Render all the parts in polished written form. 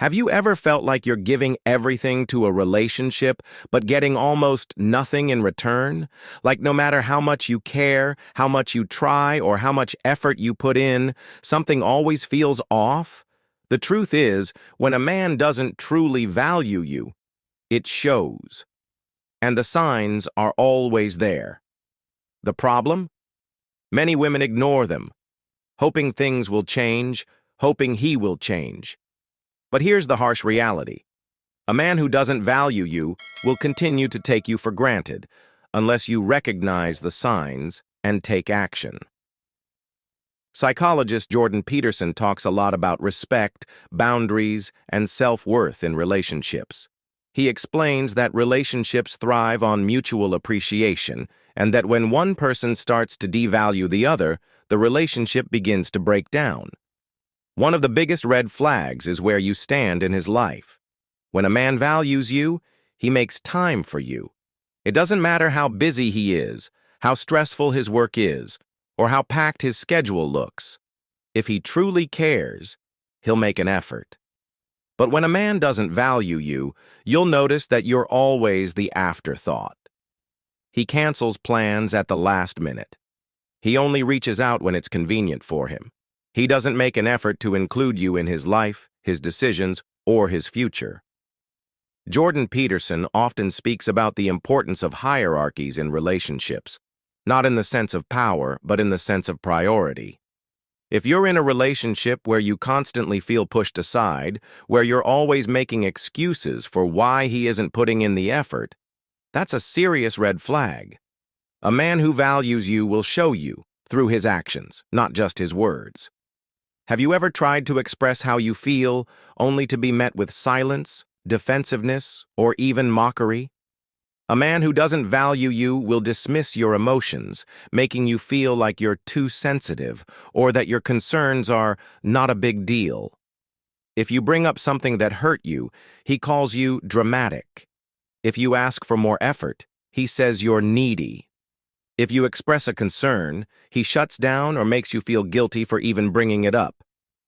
Have you ever felt like you're giving everything to a relationship, but getting almost nothing in return? Like no matter how much you care, how much you try, or how much effort you put in, something always feels off? The truth is, when a man doesn't truly value you, it shows. And the signs are always there. The problem? Many women ignore them, hoping things will change, hoping he will change. But here's the harsh reality. A man who doesn't value you will continue to take you for granted unless you recognize the signs and take action. Psychologist Jordan Peterson talks a lot about respect, boundaries, and self-worth in relationships. He explains that relationships thrive on mutual appreciation and that when one person starts to devalue the other, the relationship begins to break down. One of the biggest red flags is where you stand in his life. When a man values you, he makes time for you. It doesn't matter how busy he is, how stressful his work is, or how packed his schedule looks. If he truly cares, he'll make an effort. But when a man doesn't value you, you'll notice that you're always the afterthought. He cancels plans at the last minute. He only reaches out when it's convenient for him. He doesn't make an effort to include you in his life, his decisions, or his future. Jordan Peterson often speaks about the importance of hierarchies in relationships, not in the sense of power, but in the sense of priority. If you're in a relationship where you constantly feel pushed aside, where you're always making excuses for why he isn't putting in the effort, that's a serious red flag. A man who values you will show you through his actions, not just his words. Have you ever tried to express how you feel, only to be met with silence, defensiveness, or even mockery? A man who doesn't value you will dismiss your emotions, making you feel like you're too sensitive or that your concerns are not a big deal. If you bring up something that hurt you, he calls you dramatic. If you ask for more effort, he says you're needy. If you express a concern, he shuts down or makes you feel guilty for even bringing it up.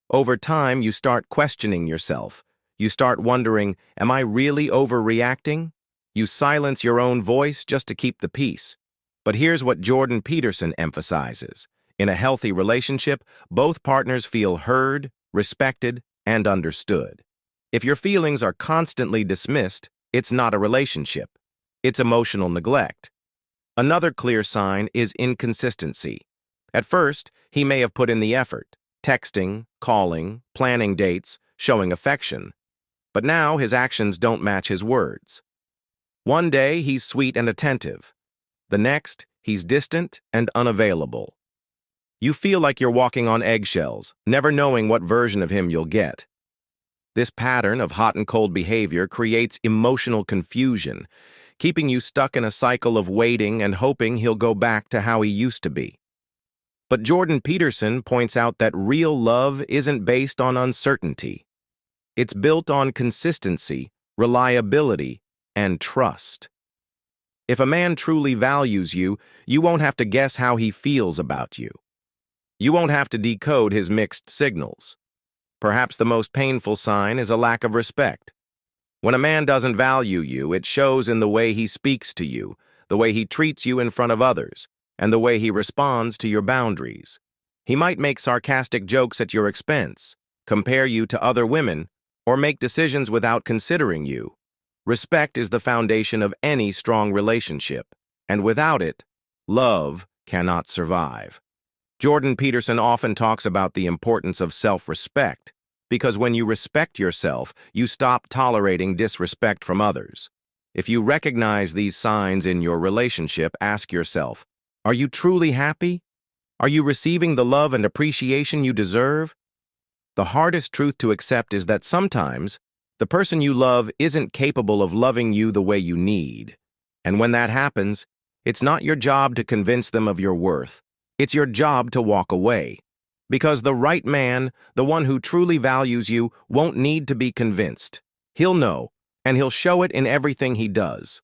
Over time, you start questioning yourself. You start wondering, am I really overreacting? You silence your own voice just to keep the peace. But here's what Jordan Peterson emphasizes. In a healthy relationship, both partners feel heard, respected, and understood. If your feelings are constantly dismissed, it's not a relationship. It's emotional neglect. Another clear sign is inconsistency. At first, he may have put in the effort, texting, calling, planning dates, showing affection. But now his actions don't match his words. One day, he's sweet and attentive. The next, he's distant and unavailable. You feel like you're walking on eggshells, never knowing what version of him you'll get. This pattern of hot and cold behavior creates emotional confusion, keeping you stuck in a cycle of waiting and hoping he'll go back to how he used to be. But Jordan Peterson points out that real love isn't based on uncertainty. It's built on consistency, reliability, and trust. If a man truly values you, you won't have to guess how he feels about you. You won't have to decode his mixed signals. Perhaps the most painful sign is a lack of respect. When a man doesn't value you, it shows in the way he speaks to you, the way he treats you in front of others, and the way he responds to your boundaries. He might make sarcastic jokes at your expense, compare you to other women, or make decisions without considering you. Respect is the foundation of any strong relationship, and without it, love cannot survive. Jordan Peterson often talks about the importance of self-respect, because when you respect yourself, you stop tolerating disrespect from others. If you recognize these signs in your relationship, ask yourself, are you truly happy? Are you receiving the love and appreciation you deserve? The hardest truth to accept is that sometimes the person you love isn't capable of loving you the way you need. And when that happens, it's not your job to convince them of your worth. It's your job to walk away. Because the right man, the one who truly values you, won't need to be convinced. He'll know, and he'll show it in everything he does.